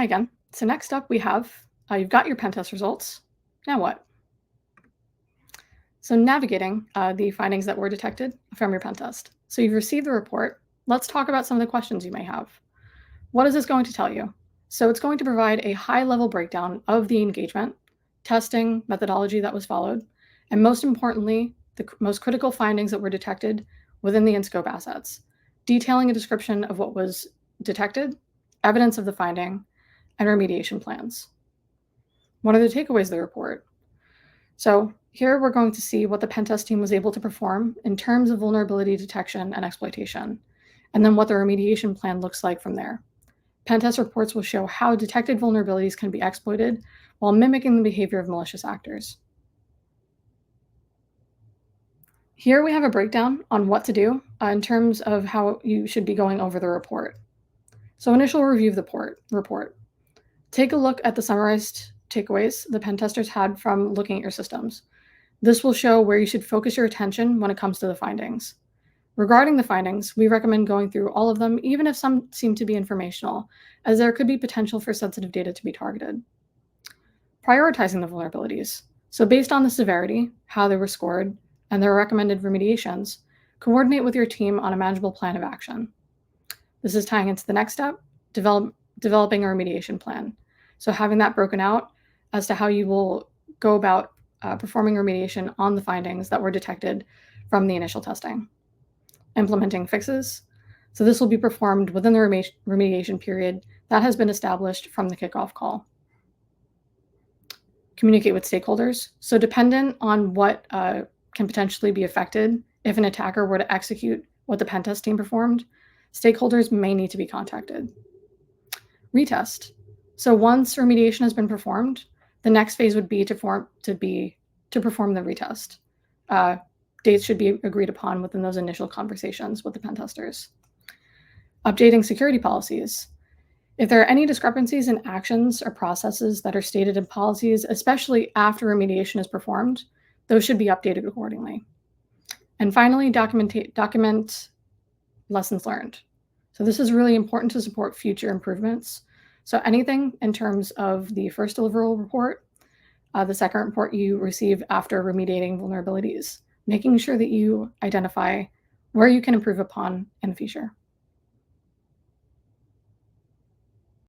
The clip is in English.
Hi again. So next up we have, you've got your pen test results. Now what? So navigating the findings that were detected from your pen test. So you've received the report. Let's talk about some of the questions you may have. What is this going to tell you? So it's going to provide a high-level breakdown of the engagement, testing, methodology that was followed, and most importantly, the most critical findings that were detected within the in-scope assets, detailing a description of what was detected, evidence of the finding, and remediation plans. What are the takeaways of the report? So here we're going to see what the pen test team was able to perform in terms of vulnerability detection and exploitation, and then what the remediation plan looks like from there. Pen test reports will show how detected vulnerabilities can be exploited while mimicking the behavior of malicious actors. Here we have a breakdown on what to do in terms of how you should be going over the report. So initial review of the report. Take a look at the summarized takeaways the pen testers had from looking at your systems. This will show where you should focus your attention when it comes to the findings. Regarding the findings, we recommend going through all of them, even if some seem to be informational, as there could be potential for sensitive data to be targeted. Prioritizing the vulnerabilities. So based on the severity, how they were scored, and their recommended remediations, coordinate with your team on a manageable plan of action. This is tying into the next step, developing a remediation plan. So having that broken out as to how you will go about performing remediation on the findings that were detected from the initial testing. Implementing fixes. So this will be performed within the remediation period that has been established from the kickoff call. Communicate with stakeholders. So dependent on what can potentially be affected, if an attacker were to execute what the pen test team performed, stakeholders may need to be contacted. Retest. So once remediation has been performed, the next phase would be to perform the retest. Dates should be agreed upon within those initial conversations with the pen testers. Updating security policies. If there are any discrepancies in actions or processes that are stated in policies, especially after remediation is performed, those should be updated accordingly. And finally, document lessons learned. So this is really important to support future improvements. So anything in terms of the first deliverable report, the second report you receive after remediating vulnerabilities, making sure that you identify where you can improve upon in the future.